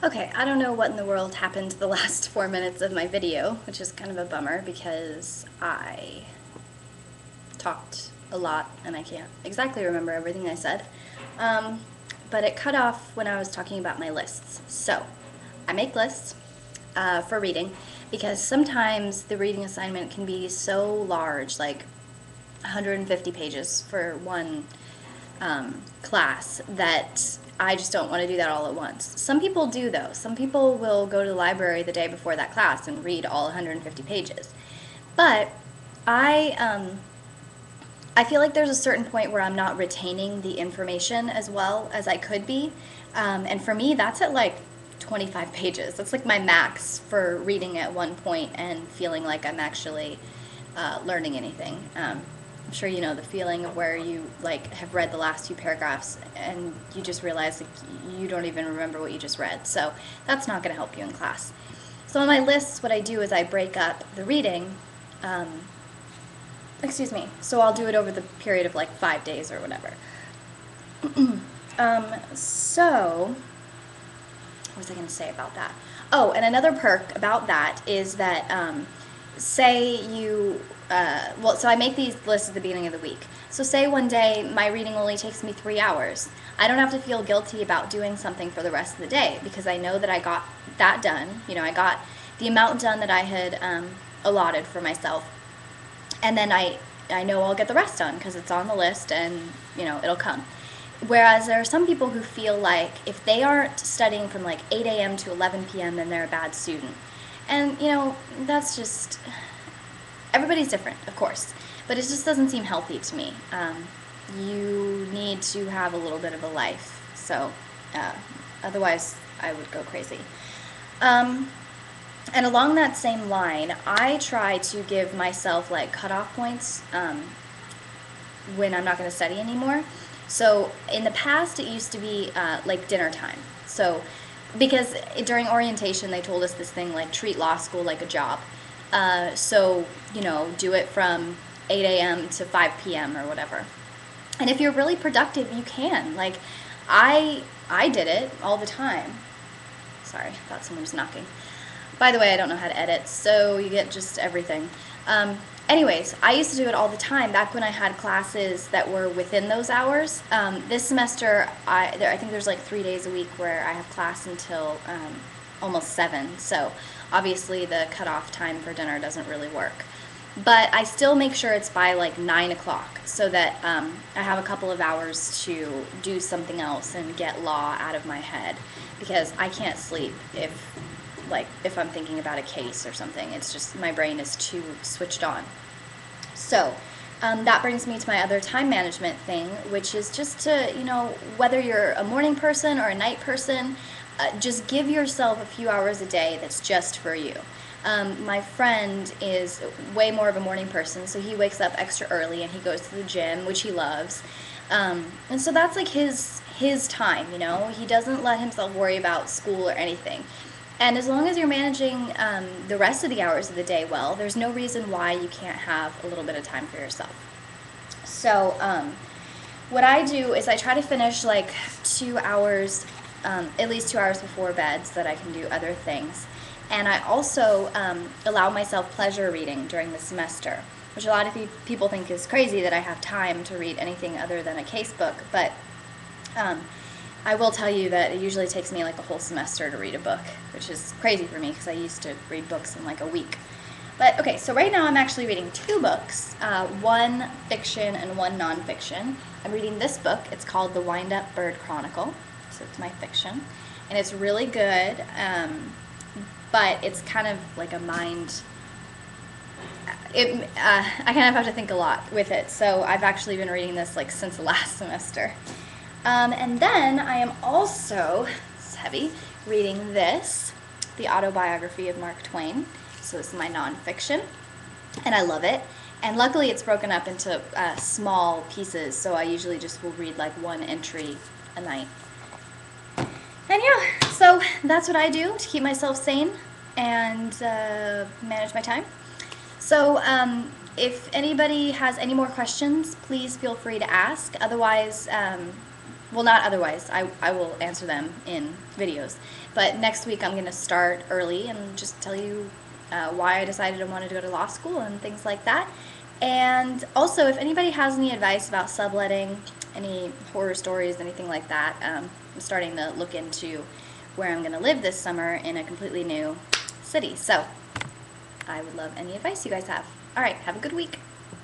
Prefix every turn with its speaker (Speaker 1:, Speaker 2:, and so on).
Speaker 1: Okay, I don't know what in the world happened to the last 4 minutes of my video, which is kind of a bummer because I talked a lot and I can't exactly remember everything I said. Um, but it cut off when I was talking about my lists. So, I make lists for reading because sometimes the reading assignment can be so large, like 150 pages for one class, that I just don't want to do that all at once. Some people do, though. Some people will go to the library the day before that class and read all 150 pages. But I feel like there's a certain point where I'm not retaining the information as well as I could be. And for me, that's at like 25 pages. That's like my max for reading at one point and feeling like I'm actually learning anything. I'm sure you know the feeling of where you like have read the last few paragraphs and you just realize like you don't even remember what you just read. So that's not going to help you in class. So on my lists, what I do is I break up the reading. Um, Excuse me. So I'll do it over the period of like 5 days or whatever. So what was I going to say about that? Oh, and another perk about that is that say you, so I make these lists at the beginning of the week. So say one day my reading only takes me 3 hours. I don't have to feel guilty about doing something for the rest of the day because I know that I got that done. You know, I got the amount done that I had allotted for myself. And then I know I'll get the rest done because it's on the list and, you know, it'll come. Whereas there are some people who feel like if they aren't studying from like 8 a.m. to 11 p.m., then they're a bad student. And, you know, that's just, everybody's different, of course, but it just doesn't seem healthy to me. You need to have a little bit of a life, so otherwise I would go crazy. And along that same line, I try to give myself like cutoff points when I'm not going to study anymore. So in the past, it used to be like dinner time. So because during orientation, they told us this thing like treat law school like a job. So, you know, do it from 8 a.m. to 5 p.m. or whatever. And if you're really productive, you can. Like, I did it all the time. Sorry, I thought someone was knocking. By the way, I don't know how to edit, so you get just everything. Anyways, I used to do it all the time back when I had classes that were within those hours. This semester, I think there's like 3 days a week where I have class until almost 7. So obviously the cutoff time for dinner doesn't really work. But I still make sure it's by like 9 o'clock so that I have a couple of hours to do something else and get law out of my head because I can't sleep if I'm thinking about a case or something. It's just my brain is too switched on. So that brings me to my other time management thing, which is just to, you know, whether you're a morning person or a night person, just give yourself a few hours a day that's just for you. My friend is way more of a morning person, so he wakes up extra early and he goes to the gym, which he loves. And so that's like his time, you know. He doesn't let himself worry about school or anything. And as long as you're managing the rest of the hours of the day well, there's no reason why you can't have a little bit of time for yourself. So what I do is I try to finish like 2 hours, at least 2 hours before bed so that I can do other things. And I also allow myself pleasure reading during the semester, which a lot of people think is crazy that I have time to read anything other than a case book. But I will tell you that it usually takes me like a whole semester to read a book, which is crazy for me because I used to read books in like a week. But okay, so right now I'm actually reading 2 books, one fiction and one nonfiction. I'm reading this book. It's called The Wind-Up Bird Chronicle, so it's my fiction. And it's really good, but it's kind of like a mind... I kind of have to think a lot with it, so I've actually been reading this like since the last semester. And then I am also, it's heavy, reading this, the autobiography of Mark Twain. So this is my nonfiction, and I love it. And luckily it's broken up into small pieces, so I usually just will read like one entry a night. And yeah, so that's what I do to keep myself sane and manage my time. So if anybody has any more questions, please feel free to ask. Otherwise, Well, not otherwise. I will answer them in videos. But next week I'm going to start early and just tell you why I decided I wanted to go to law school and things like that. And also, if anybody has any advice about subletting, any horror stories, anything like that, I'm starting to look into where I'm going to live this summer in a completely new city. So I would love any advice you guys have. All right, have a good week.